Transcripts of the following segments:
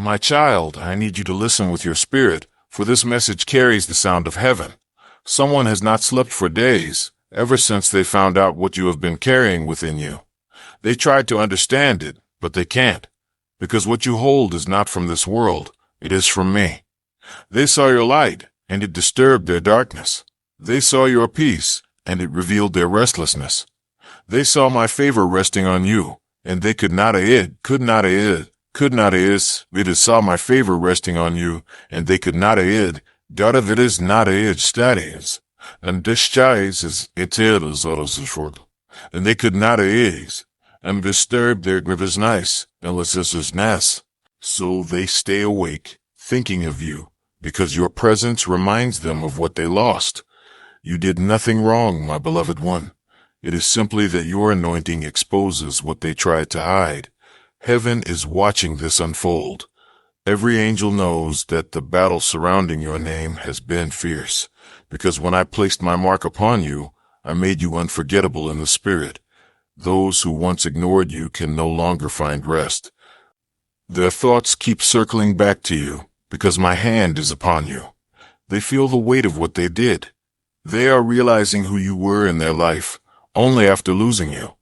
My child, I need you to listen with your spirit, for this message carries the sound of heaven. Someone has not slept for days, ever since they found out what you have been carrying within you. They tried to understand it, but they can't, because what you hold is not from this world, it is from me. They saw your light, and it disturbed their darkness. They saw your peace, and it revealed their restlessness. They saw my favor resting on you, and they could not saw my favor resting on you, and they could not Daravides not studies, and discharges is eteros short, and they could not and disturb their grievous nice, and nas. So they stay awake, thinking of you, because your presence reminds them of what they lost. You did nothing wrong, my beloved one. It is simply that your anointing exposes what they tried to hide. Heaven is watching this unfold. Every angel knows that the battle surrounding your name has been fierce, because when I placed my mark upon you, I made you unforgettable in the spirit. Those who once ignored you can no longer find rest. Their thoughts keep circling back to you, because my hand is upon you. They feel the weight of what they did. They are realizing who you were in their life, only after losing you.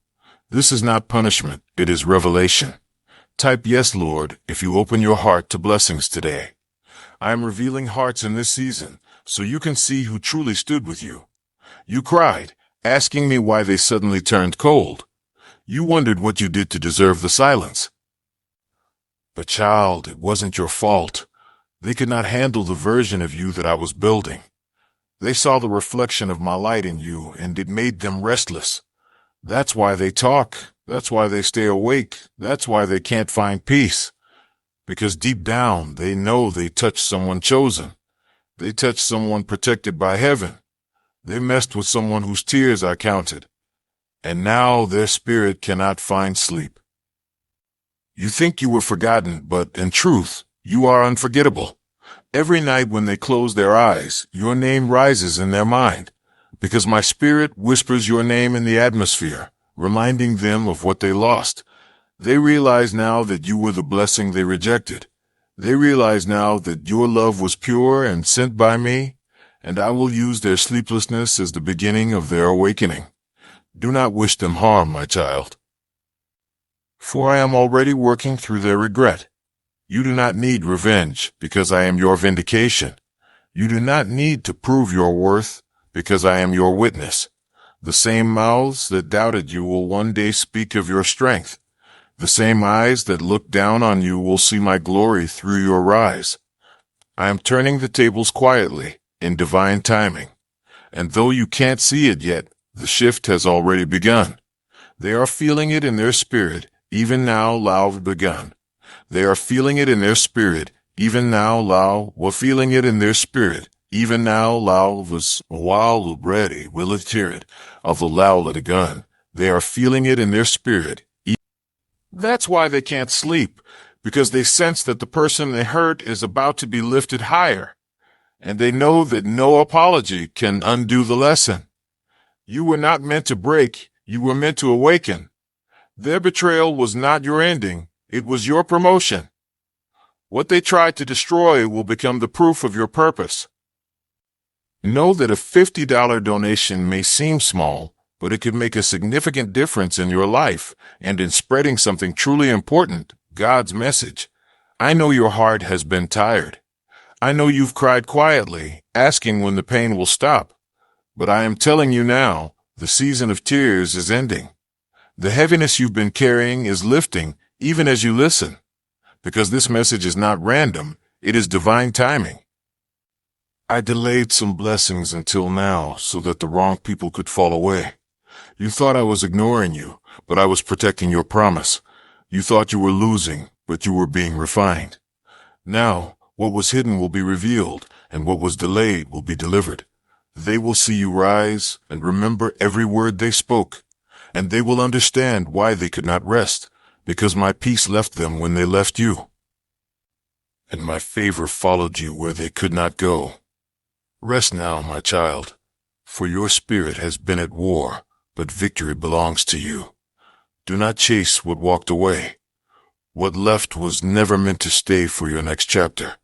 This is not punishment, it is revelation. Type yes, Lord, if you open your heart to blessings today. I am revealing hearts in this season, so you can see who truly stood with you. You cried, asking me why they suddenly turned cold. You wondered what you did to deserve the silence. But child, it wasn't your fault. They could not handle the version of you that I was building. They saw the reflection of my light in you, and it made them restless. That's why they talk. That's why they stay awake. That's why they can't find peace. Because deep down, they know they touched someone chosen. They touched someone protected by heaven. They messed with someone whose tears I counted. And now their spirit cannot find sleep. You think you were forgotten, but in truth, you are unforgettable. Every night when they close their eyes, your name rises in their mind, because my spirit whispers your name in the atmosphere, reminding them of what they lost. They realize now that you were the blessing they rejected. They realize now that your love was pure and sent by me, and I will use their sleeplessness as the beginning of their awakening. Do not wish them harm, my child, for I am already working through their regret. You do not need revenge, because I am your vindication. You do not need to prove your worth, because I am your witness. The same mouths that doubted you will one day speak of your strength. The same eyes that look down on you will see my glory through your rise. I am turning the tables quietly, in divine timing. And though you can't see it yet, the shift has already begun. They are feeling it in their spirit, even now Lao begun. They are feeling it in their spirit, even now Lao were feeling it in their spirit, even now Lao was while ready will it hear it of the Lao at a gun. They are feeling it in their spirit. That's why they can't sleep, because they sense that the person they hurt is about to be lifted higher, and they know that no apology can undo the lesson. You were not meant to break, you were meant to awaken. Their betrayal was not your ending, it was your promotion. What they tried to destroy will become the proof of your purpose. Know that a $50 donation may seem small, but it could make a significant difference in your life and in spreading something truly important, God's message. I know your heart has been tired. I know you've cried quietly, asking when the pain will stop. But I am telling you now, the season of tears is ending. The heaviness you've been carrying is lifting, even as you listen. Because this message is not random, it is divine timing. I delayed some blessings until now so that the wrong people could fall away. You thought I was ignoring you, but I was protecting your promise. You thought you were losing, but you were being refined. Now, what was hidden will be revealed, and what was delayed will be delivered. They will see you rise and remember every word they spoke, and they will understand why they could not rest, because my peace left them when they left you, and my favor followed you where they could not go. Rest now, my child, for your spirit has been at war, but victory belongs to you. Do not chase what walked away. What left was never meant to stay for your next chapter.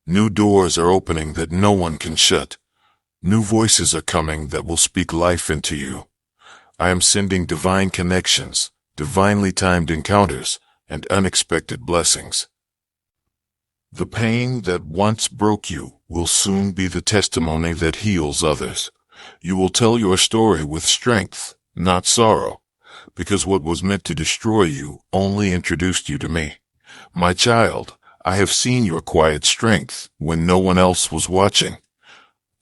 New doors are opening that no one can shut. New voices are coming that will speak life into you. I am sending divine connections, divinely timed encounters, and unexpected blessings. The pain that once broke you will soon be the testimony that heals others. You will tell your story with strength, not sorrow, because what was meant to destroy you only introduced you to me. My child, I have seen your quiet strength when no one else was watching.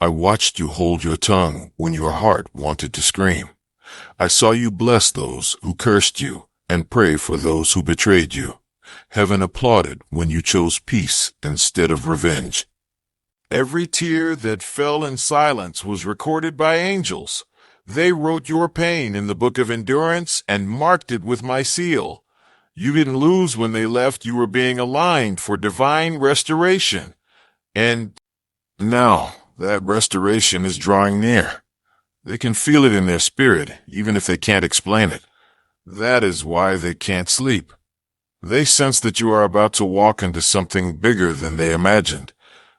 I watched you hold your tongue when your heart wanted to scream. I saw you bless those who cursed you and pray for those who betrayed you. Heaven applauded when you chose peace instead of revenge. Every tear that fell in silence was recorded by angels. They wrote your pain in the book of endurance and marked it with my seal. You didn't lose when they left. You were being aligned for divine restoration. And now that restoration is drawing near. They can feel it in their spirit, even if they can't explain it. That is why they can't sleep. They sense that you are about to walk into something bigger than they imagined.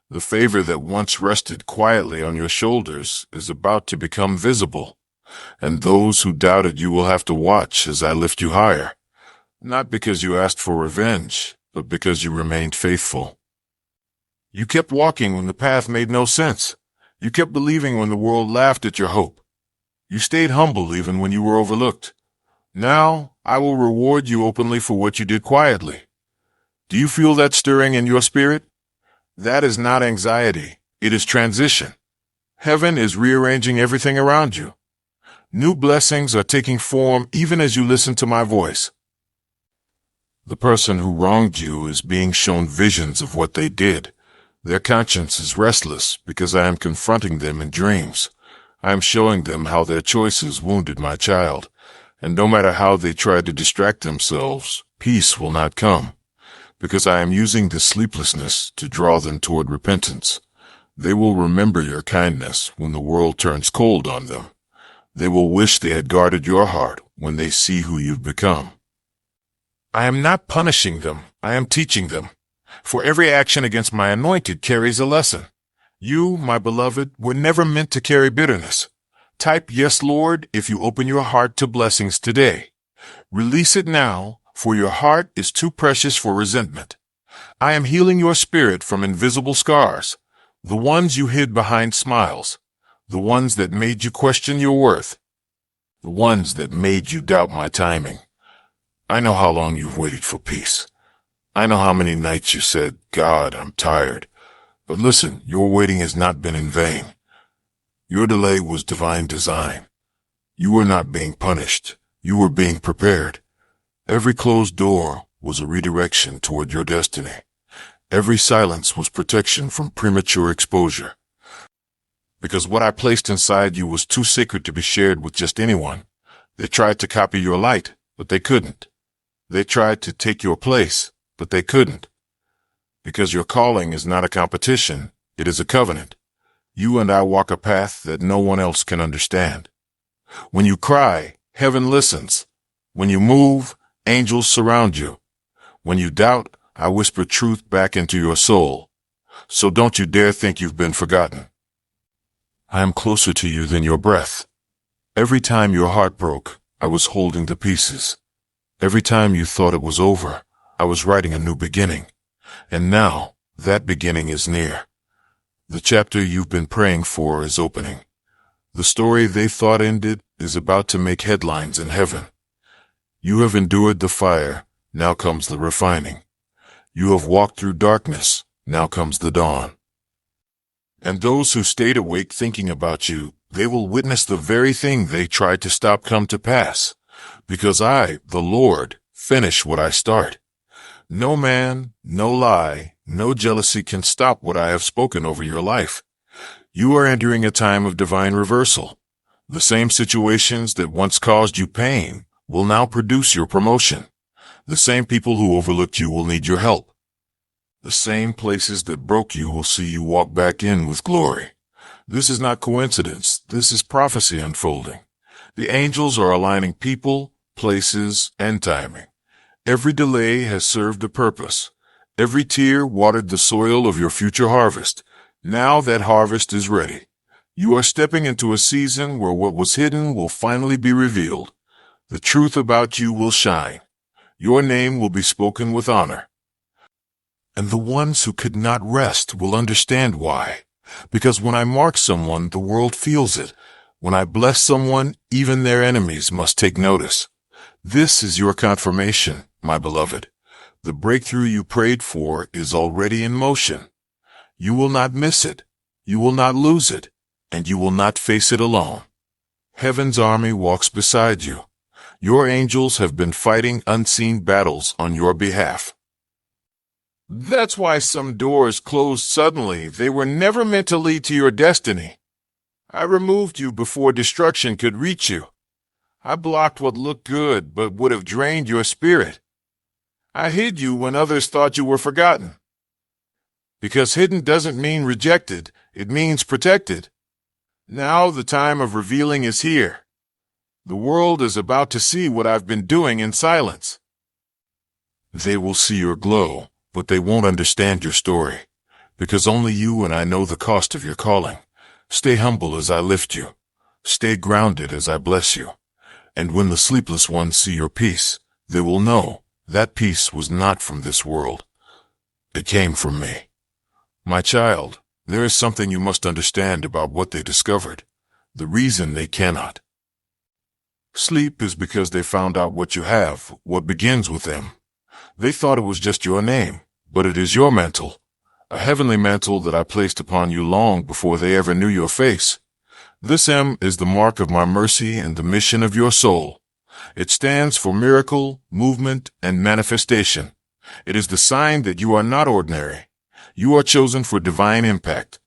The favor that once rested quietly on your shoulders is about to become visible. And those who doubted you will have to watch as I lift you higher. Not because you asked for revenge, but because you remained faithful. You kept walking when the path made no sense. You kept believing when the world laughed at your hope. You stayed humble even when you were overlooked. Now, I will reward you openly for what you did quietly. Do you feel that stirring in your spirit? That is not anxiety. It is transition. Heaven is rearranging everything around you. New blessings are taking form even as you listen to my voice. The person who wronged you is being shown visions of what they did. Their conscience is restless because I am confronting them in dreams. I am showing them how their choices wounded my child. And no matter how they try to distract themselves, peace will not come. Because I am using the sleeplessness to draw them toward repentance. They will remember your kindness when the world turns cold on them. They will wish they had guarded your heart when they see who you've become. I am not punishing them. I am teaching them. For every action against my anointed carries a lesson. You, my beloved, were never meant to carry bitterness. Type "Yes, Lord" if you open your heart to blessings today. Release it now, for your heart is too precious for resentment. I am healing your spirit from invisible scars, the ones you hid behind smiles, the ones that made you question your worth, the ones that made you doubt my timing. I know how long you've waited for peace. I know how many nights you said, "God, I'm tired." But listen, your waiting has not been in vain. Your delay was divine design. You were not being punished. You were being prepared. Every closed door was a redirection toward your destiny. Every silence was protection from premature exposure. Because what I placed inside you was too sacred to be shared with just anyone. They tried to copy your light, but they couldn't. They tried to take your place, but they couldn't. Because your calling is not a competition, it is a covenant. You and I walk a path that no one else can understand. When you cry, heaven listens. When you move, angels surround you. When you doubt, I whisper truth back into your soul. So don't you dare think you've been forgotten. I am closer to you than your breath. Every time your heart broke, I was holding the pieces. Every time you thought it was over, I was writing a new beginning. And now, that beginning is near. The chapter you've been praying for is opening. The story they thought ended is about to make headlines in heaven. You have endured the fire, now comes the refining. You have walked through darkness, now comes the dawn. And those who stayed awake thinking about you, they will witness the very thing they tried to stop come to pass. Because I, the Lord, finish what I start. No man, no lie, no jealousy can stop what I have spoken over your life. You are entering a time of divine reversal. The same situations that once caused you pain will now produce your promotion. The same people who overlooked you will need your help. The same places that broke you will see you walk back in with glory. This is not coincidence. This is prophecy unfolding. The angels are aligning people, places, and timing. Every delay has served a purpose. Every tear watered the soil of your future harvest. Now that harvest is ready. You are stepping into a season where what was hidden will finally be revealed. The truth about you will shine. Your name will be spoken with honor. And the ones who could not rest will understand why. Because when I mark someone, the world feels it. When I bless someone, even their enemies must take notice. This is your confirmation, my beloved. The breakthrough you prayed for is already in motion. You will not miss it. You will not lose it. And you will not face it alone. Heaven's army walks beside you. Your angels have been fighting unseen battles on your behalf. That's why some doors closed suddenly. They were never meant to lead to your destiny. I removed you before destruction could reach you. I blocked what looked good but would have drained your spirit. I hid you when others thought you were forgotten. Because hidden doesn't mean rejected, it means protected. Now the time of revealing is here. The world is about to see what I've been doing in silence. They will see your glow, but they won't understand your story, because only you and I know the cost of your calling. Stay humble as I lift you. Stay grounded as I bless you. And when the sleepless ones see your peace, they will know that peace was not from this world. It came from me. My child, there is something you must understand about what they discovered. The reason they cannot sleep is because they found out what you have, what begins with them. They thought it was just your name, but it is your mantle, a heavenly mantle that I placed upon you long before they ever knew your face. This M is the mark of my mercy and the mission of your soul. It stands for miracle, movement, and manifestation. It is the sign that you are not ordinary. You are chosen for divine impact.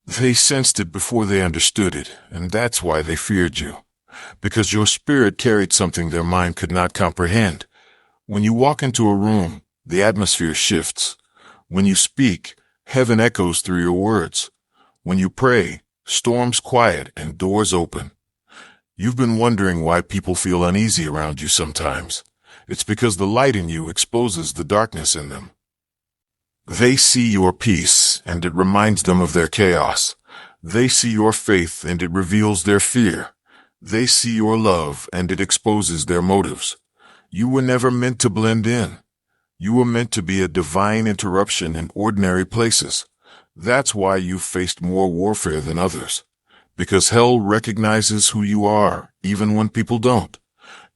They sensed it before they understood it, and that's why they feared you. Because your spirit carried something their mind could not comprehend. When you walk into a room, the atmosphere shifts. When you speak, heaven echoes through your words. When you pray, storms quiet and doors open. You've been wondering why people feel uneasy around you sometimes. It's because the light in you exposes the darkness in them. They see your peace, and it reminds them of their chaos. They see your faith, and it reveals their fear. They see your love, and it exposes their motives. You were never meant to blend in. You were meant to be a divine interruption in ordinary places. That's why you've faced more warfare than others. Because hell recognizes who you are, even when people don't.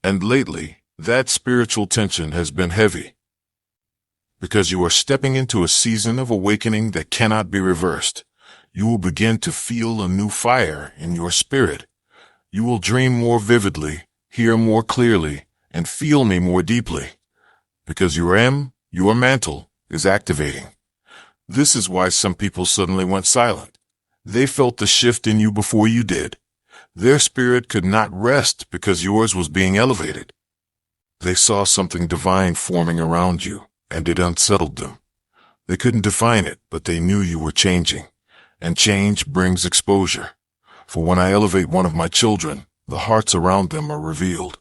And lately, that spiritual tension has been heavy. Because you are stepping into a season of awakening that cannot be reversed. You will begin to feel a new fire in your spirit. You will dream more vividly, hear more clearly, and feel me more deeply. Because your mantle, is activating. This is why some people suddenly went silent. They felt the shift in you before you did. Their spirit could not rest because yours was being elevated. They saw something divine forming around you, and it unsettled them. They couldn't define it, but they knew you were changing. And change brings exposure. For when I elevate one of my children, the hearts around them are revealed.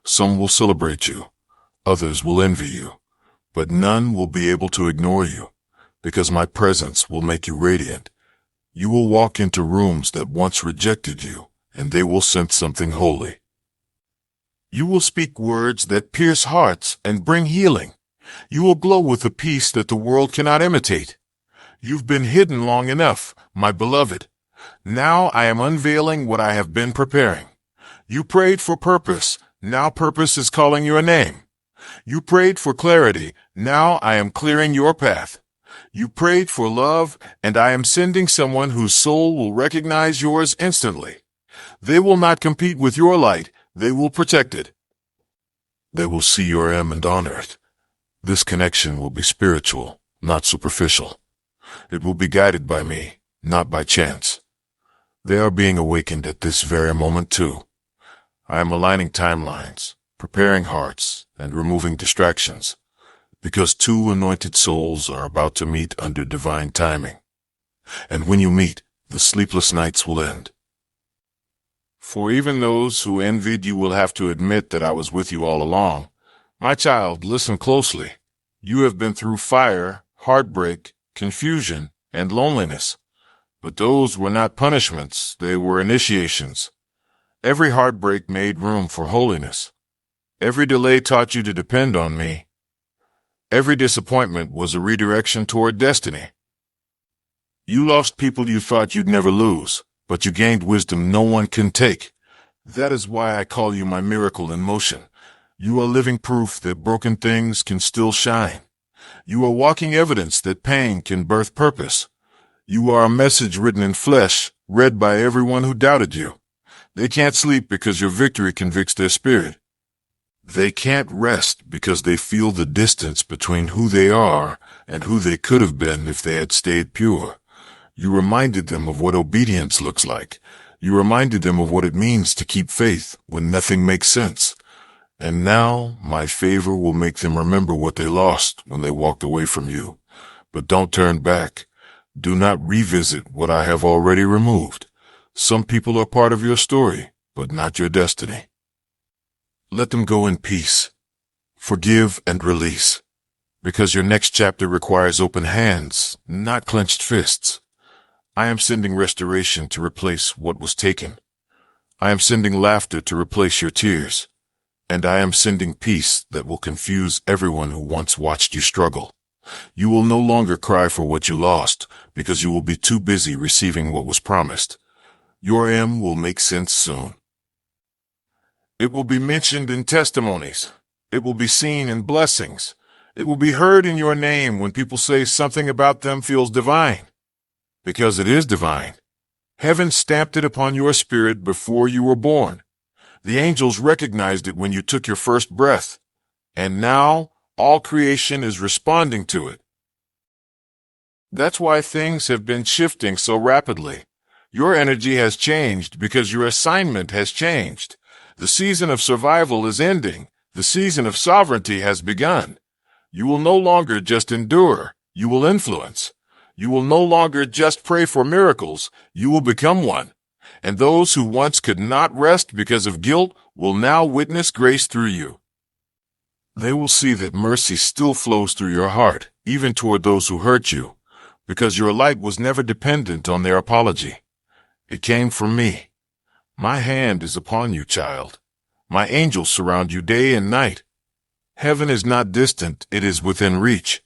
Some will celebrate you. Others will envy you. But none will be able to ignore you, because my presence will make you radiant. You will walk into rooms that once rejected you, and they will sense something holy. You will speak words that pierce hearts and bring healing. You will glow with a peace that the world cannot imitate. You've been hidden long enough, my beloved. Now I am unveiling what I have been preparing. You prayed for purpose. Now purpose is calling your name. You prayed for clarity. Now I am clearing your path. You prayed for love, and I am sending someone whose soul will recognize yours instantly. They will not compete with your light. They will protect it. They will see your M and honor it. This connection will be spiritual, not superficial. It will be guided by me, not by chance. They are being awakened at this very moment too. I am aligning timelines, preparing hearts, and removing distractions, because two anointed souls are about to meet under divine timing. And when you meet, the sleepless nights will end. For even those who envied you will have to admit that I was with you all along. My child, listen closely. You have been through fire, heartbreak, confusion, and loneliness. But those were not punishments, they were initiations. Every heartbreak made room for holiness. Every delay taught you to depend on me. Every disappointment was a redirection toward destiny. You lost people you thought you'd never lose, but you gained wisdom no one can take. That is why I call you my miracle in motion. You are living proof that broken things can still shine. You are walking evidence that pain can birth purpose. You are a message written in flesh, read by everyone who doubted you. They can't sleep because your victory convicts their spirit. They can't rest because they feel the distance between who they are and who they could have been if they had stayed pure. You reminded them of what obedience looks like. You reminded them of what it means to keep faith when nothing makes sense. And now my favor will make them remember what they lost when they walked away from you. But don't turn back. Do not revisit what I have already removed. Some people are part of your story, but not your destiny. Let them go in peace. Forgive and release. Because your next chapter requires open hands, not clenched fists. I am sending restoration to replace what was taken. I am sending laughter to replace your tears. And I am sending peace that will confuse everyone who once watched you struggle. You will no longer cry for what you lost, because you will be too busy receiving what was promised. Your M will make sense soon. It will be mentioned in testimonies. It will be seen in blessings. It will be heard in your name when people say something about them feels divine. Because it is divine. Heaven stamped it upon your spirit before you were born. The angels recognized it when you took your first breath. And now, all creation is responding to it. That's why things have been shifting so rapidly. Your energy has changed because your assignment has changed. The season of survival is ending. The season of sovereignty has begun. You will no longer just endure. You will influence. You will no longer just pray for miracles. You will become one. And those who once could not rest because of guilt will now witness grace through you. They will see that mercy still flows through your heart, even toward those who hurt you, because your light was never dependent on their apology. It came from me. My hand is upon you, child. My angels surround you day and night. Heaven is not distant, it is within reach.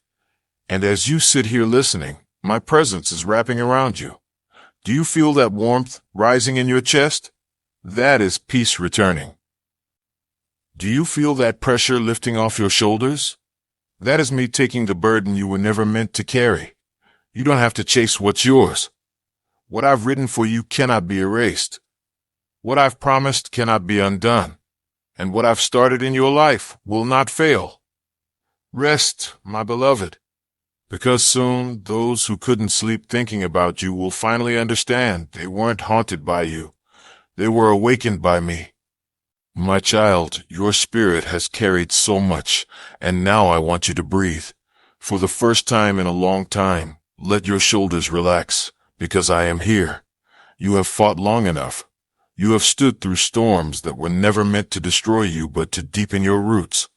And as you sit here listening, my presence is wrapping around you. Do you feel that warmth rising in your chest? That is peace returning. Do you feel that pressure lifting off your shoulders? That is me taking the burden you were never meant to carry. You don't have to chase what's yours. What I've written for you cannot be erased. What I've promised cannot be undone. And what I've started in your life will not fail. Rest, my beloved. Because soon, those who couldn't sleep thinking about you will finally understand they weren't haunted by you. They were awakened by me. My child, your spirit has carried so much, and now I want you to breathe. For the first time in a long time, let your shoulders relax, because I am here. You have fought long enough. You have stood through storms that were never meant to destroy you but to deepen your roots.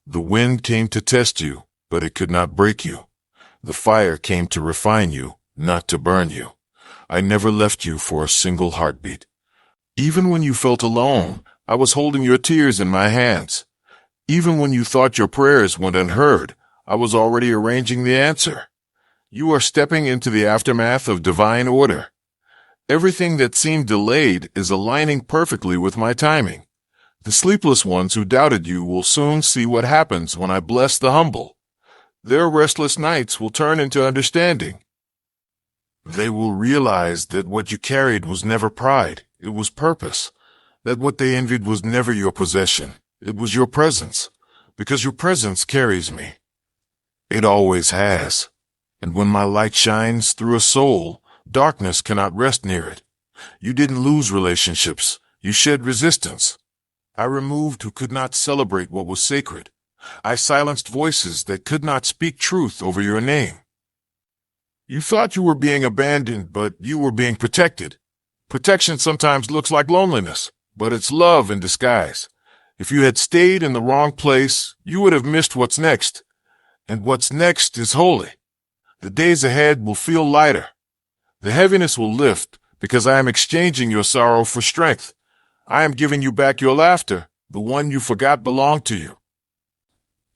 The wind came to test you, but it could not break you. The fire came to refine you, not to burn you. I never left you for a single heartbeat. Even when you felt alone, I was holding your tears in my hands. Even when you thought your prayers went unheard, I was already arranging the answer. You are stepping into the aftermath of divine order. Everything that seemed delayed is aligning perfectly with my timing. The sleepless ones who doubted you will soon see what happens when I bless the humble. Their restless nights will turn into understanding. They will realize that what you carried was never pride, it was purpose. That what they envied was never your possession, it was your presence. Because your presence carries me. It always has. And when my light shines through a soul, darkness cannot rest near it. You didn't lose relationships, you shed resistance. I removed who could not celebrate what was sacred. I silenced voices that could not speak truth over your name. You thought you were being abandoned, but you were being protected. Protection sometimes looks like loneliness, but it's love in disguise. If you had stayed in the wrong place, you would have missed what's next. And what's next is holy. The days ahead will feel lighter. The heaviness will lift because I am exchanging your sorrow for strength. I am giving you back your laughter, the one you forgot belonged to you.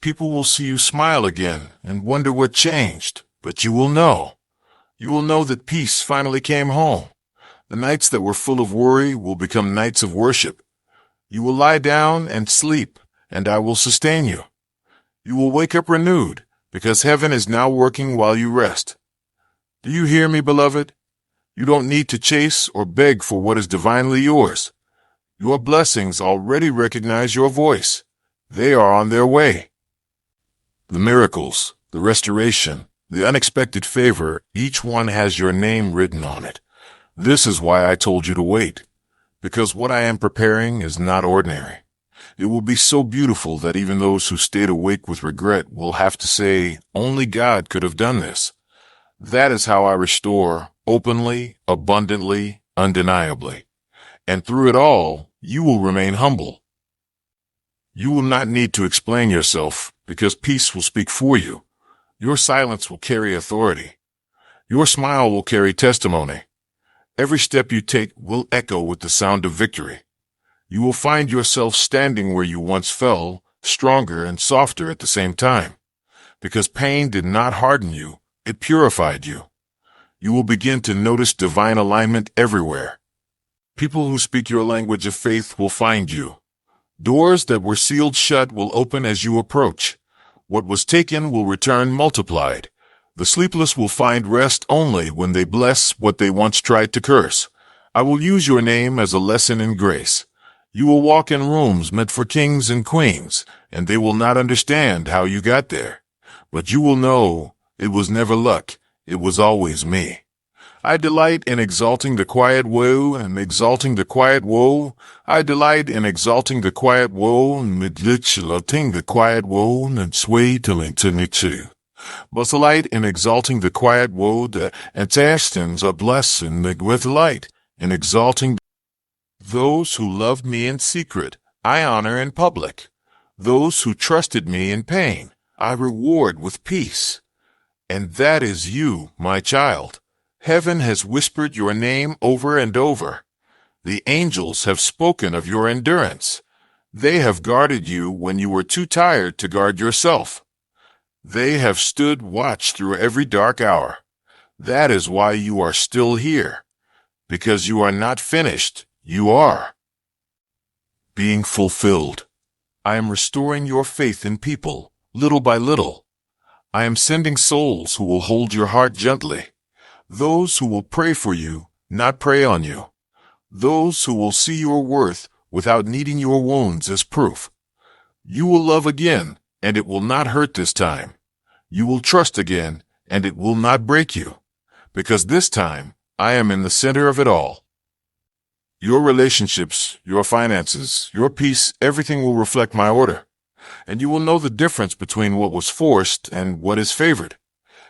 People will see you smile again and wonder what changed, but you will know. You will know that peace finally came home. The nights that were full of worry will become nights of worship. You will lie down and sleep, and I will sustain you. You will wake up renewed, because heaven is now working while you rest. Do you hear me, beloved? You don't need to chase or beg for what is divinely yours. Your blessings already recognize your voice. They are on their way. The miracles, the restoration, the unexpected favor, each one has your name written on it. This is why I told you to wait, because what I am preparing is not ordinary. It will be so beautiful that even those who stayed awake with regret will have to say, only God could have done this. That is how I restore, openly, abundantly, undeniably. And through it all, you will remain humble. You will not need to explain yourself, because peace will speak for you. Your silence will carry authority. Your smile will carry testimony. Every step you take will echo with the sound of victory. You will find yourself standing where you once fell, stronger and softer at the same time. Because pain did not harden you, it purified you. You will begin to notice divine alignment everywhere. People who speak your language of faith will find you. Doors that were sealed shut will open as you approach. What was taken will return multiplied. The sleepless will find rest only when they bless what they once tried to curse. I will use your name as a lesson in grace. You will walk in rooms meant for kings and queens, and they will not understand how you got there. But you will know it was never luck, it was always me. I delight in exalting the quiet woe and exalting the quiet woe. I delight in exalting the quiet woe and exalting the quiet woe and sway till eternity. But delight in exalting the quiet woe and tastings a blessing with light in exalting those who loved me in secret. I honor in public. Those who trusted me in pain, I reward with peace. And that is you, my child. Heaven has whispered your name over and over. The angels have spoken of your endurance. They have guarded you when you were too tired to guard yourself. They have stood watch through every dark hour. That is why you are still here. Because you are not finished, you are being fulfilled. I am restoring your faith in people, little by little. I am sending souls who will hold your heart gently. Those who will pray for you, not prey on you. Those who will see your worth without needing your wounds as proof. You will love again, and it will not hurt this time. You will trust again, and it will not break you. Because this time, I am in the center of it all. Your relationships, your finances, your peace, everything will reflect my order. And you will know the difference between what was forced and what is favored.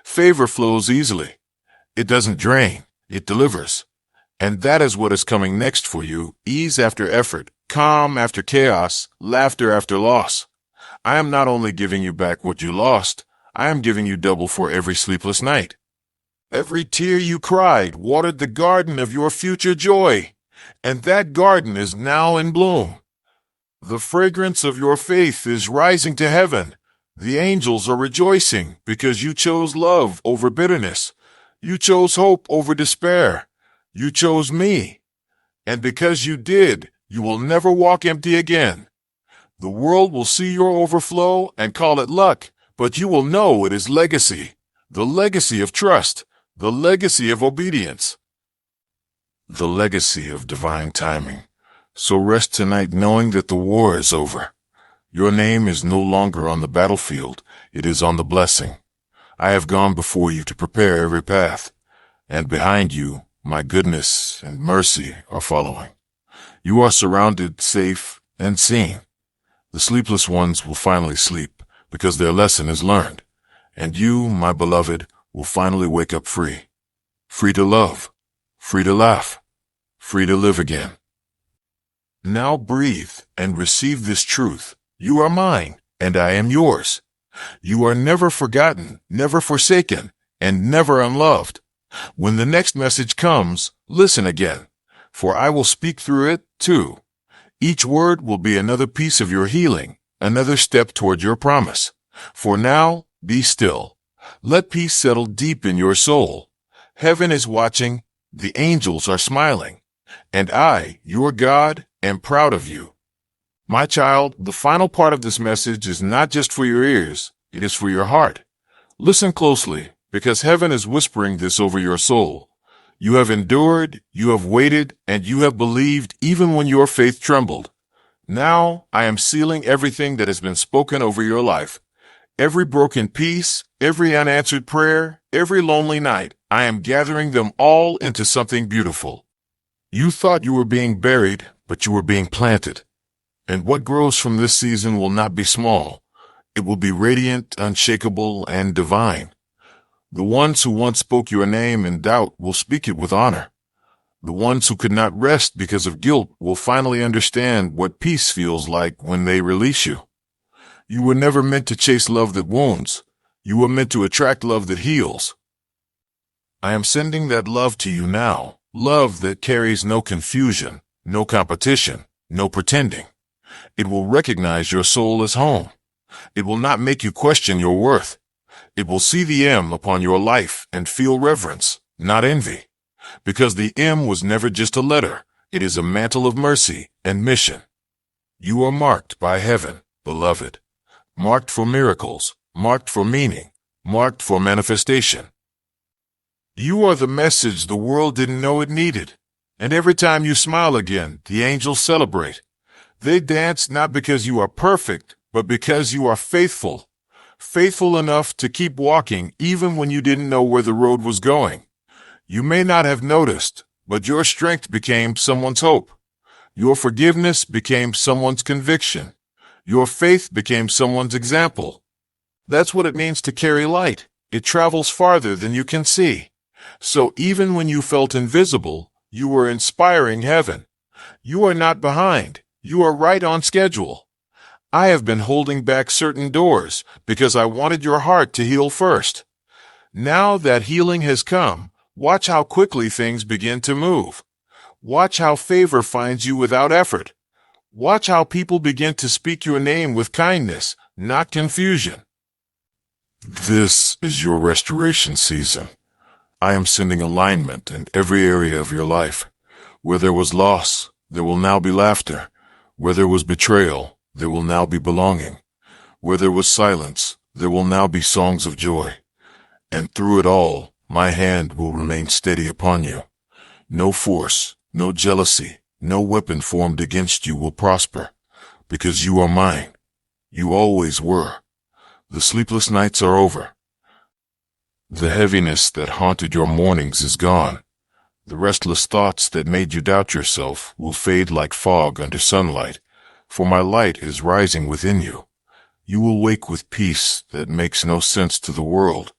Favor flows easily. It doesn't drain, it delivers. And that is what is coming next for you, ease after effort, calm after chaos, laughter after loss. I am not only giving you back what you lost, I am giving you double for every sleepless night. Every tear you cried watered the garden of your future joy, and that garden is now in bloom. The fragrance of your faith is rising to heaven. The angels are rejoicing because you chose love over bitterness. You chose hope over despair. You chose me. And because you did, you will never walk empty again. The world will see your overflow and call it luck, but you will know it is legacy. The legacy of trust. The legacy of obedience. The legacy of divine timing. So rest tonight knowing that the war is over. Your name is no longer on the battlefield. It is on the blessing. I have gone before you to prepare every path, and behind you, my goodness and mercy are following. You are surrounded, safe, and seen. The sleepless ones will finally sleep because their lesson is learned, and you, my beloved, will finally wake up free. Free to love, free to laugh, free to live again. Now breathe and receive this truth. You are mine, and I am yours. You are never forgotten, never forsaken, and never unloved. When the next message comes, listen again, for I will speak through it too. Each word will be another piece of your healing, another step toward your promise. For now, be still. Let peace settle deep in your soul. Heaven is watching, the angels are smiling, and I, your God, am proud of you. My child, the final part of this message is not just for your ears, it is for your heart. Listen closely, because heaven is whispering this over your soul. You have endured, you have waited, and you have believed even when your faith trembled. Now, I am sealing everything that has been spoken over your life. Every broken piece, every unanswered prayer, every lonely night, I am gathering them all into something beautiful. You thought you were being buried, but you were being planted. And what grows from this season will not be small. It will be radiant, unshakable, and divine. The ones who once spoke your name in doubt will speak it with honor. The ones who could not rest because of guilt will finally understand what peace feels like when they release you. You were never meant to chase love that wounds. You were meant to attract love that heals. I am sending that love to you now, love that carries no confusion, no competition, no pretending. It will recognize your soul as home. It will not make you question your worth. It will see the M upon your life and feel reverence, not envy. Because the M was never just a letter. It is a mantle of mercy and mission. You are marked by heaven, beloved. Marked for miracles, marked for meaning, marked for manifestation. You are the message the world didn't know it needed. And every time you smile again, the angels celebrate. They dance not because you are perfect, but because you are faithful. Faithful enough to keep walking even when you didn't know where the road was going. You may not have noticed, but your strength became someone's hope. Your forgiveness became someone's conviction. Your faith became someone's example. That's what it means to carry light. It travels farther than you can see. So even when you felt invisible, you were inspiring heaven. You are not behind. You are right on schedule. I have been holding back certain doors because I wanted your heart to heal first. Now that healing has come, watch how quickly things begin to move. Watch how favor finds you without effort. Watch how people begin to speak your name with kindness, not confusion. This is your restoration season. I am sending alignment in every area of your life. Where there was loss, there will now be laughter. Where there was betrayal, there will now be belonging. Where there was silence, there will now be songs of joy. And through it all, my hand will remain steady upon you. No force, no jealousy, no weapon formed against you will prosper, because you are mine. You always were. The sleepless nights are over. The heaviness that haunted your mornings is gone. The restless thoughts that made you doubt yourself will fade like fog under sunlight, for my light is rising within you. You will wake with peace that makes no sense to the world.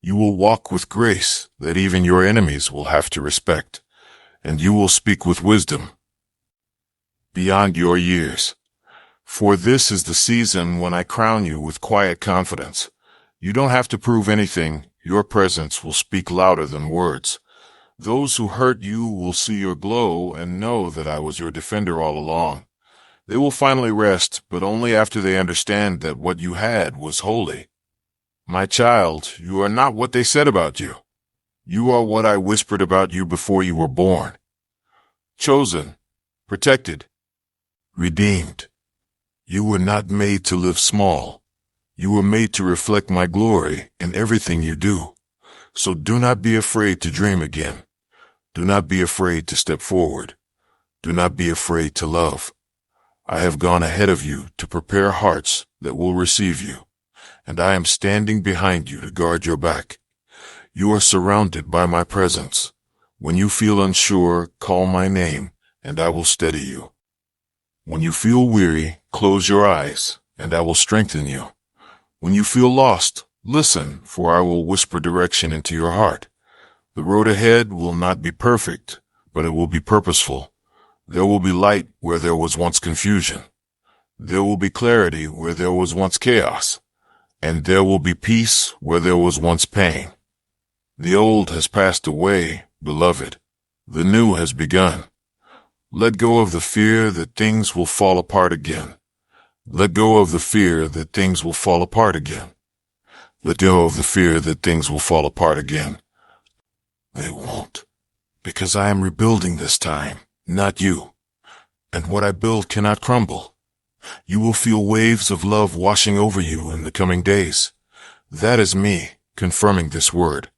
You will walk with grace that even your enemies will have to respect, and you will speak with wisdom beyond your years. For this is the season when I crown you with quiet confidence. You don't have to prove anything. Your presence will speak louder than words. Those who hurt you will see your glow and know that I was your defender all along. They will finally rest, but only after they understand that what you had was holy. My child, you are not what they said about you. You are what I whispered about you before you were born. Chosen, protected, redeemed. You were not made to live small. You were made to reflect my glory in everything you do. So do not be afraid to dream again. Do not be afraid to step forward. Do not be afraid to love. I have gone ahead of you to prepare hearts that will receive you, and I am standing behind you to guard your back. You are surrounded by my presence. When you feel unsure, call my name, and I will steady you. When you feel weary, close your eyes, and I will strengthen you. When you feel lost, listen, for I will whisper direction into your heart. The road ahead will not be perfect, but it will be purposeful. There will be light where there was once confusion. There will be clarity where there was once chaos. And there will be peace where there was once pain. The old has passed away, beloved. The new has begun. Let go of the fear that things will fall apart again. Let go of the fear that things will fall apart again. Let go of the fear that things will fall apart again. They won't, because I am rebuilding this time, not you. And what I build cannot crumble. You will feel waves of love washing over you in the coming days. That is me confirming this word.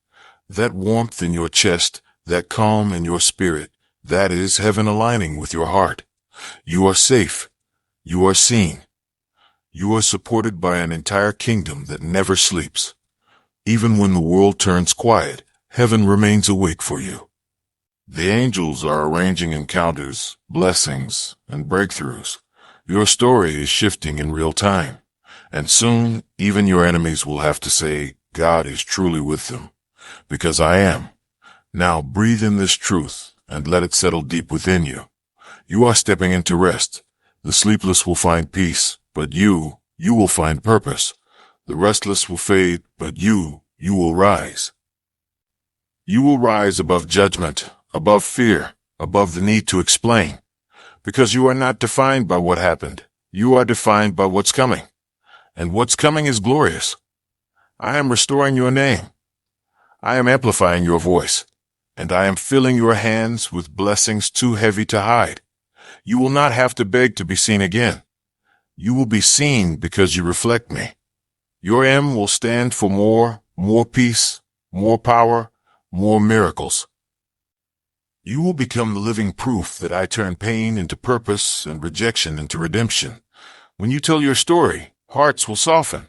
That warmth in your chest, that calm in your spirit, that is heaven aligning with your heart. You are safe. You are seen. You are supported by an entire kingdom that never sleeps. Even when the world turns quiet, heaven remains awake for you. The angels are arranging encounters, blessings, and breakthroughs. Your story is shifting in real time, and soon even your enemies will have to say, God is truly with them, because I am. Now breathe in this truth and let it settle deep within you. You are stepping into rest. The sleepless will find peace, but you will find purpose. The restless will fade, but you will rise. You will rise above judgment, above fear, above the need to explain. Because you are not defined by what happened. You are defined by what's coming. And what's coming is glorious. I am restoring your name. I am amplifying your voice. And I am filling your hands with blessings too heavy to hide. You will not have to beg to be seen again. You will be seen because you reflect me. Your M will stand for more peace, more power, more miracles. You will become the living proof that I turn pain into purpose and rejection into redemption. When you tell your story, hearts will soften.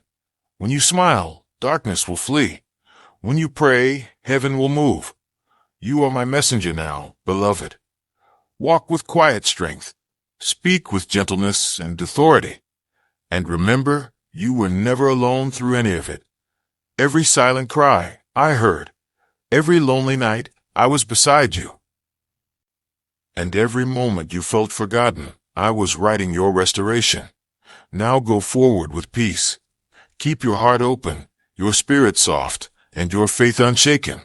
When you smile, darkness will flee. When you pray, heaven will move. You are my messenger now, beloved. Walk with quiet strength. Speak with gentleness and authority. And remember, you were never alone through any of it. Every silent cry, I heard. Every lonely night, I was beside you. And every moment you felt forgotten, I was writing your restoration. Now go forward with peace. Keep your heart open, your spirit soft, and your faith unshaken.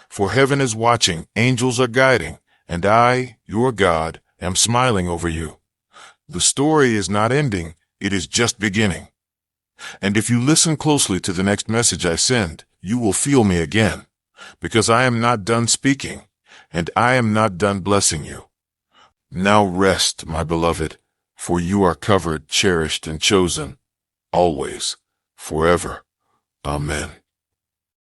For heaven is watching, angels are guiding, and I, your God, am smiling over you. The story is not ending, it is just beginning. And if you listen closely to the next message I send, you will feel me again, because I am not done speaking, and I am not done blessing you. Now rest, my beloved, for you are covered, cherished, and chosen, always, forever. Amen.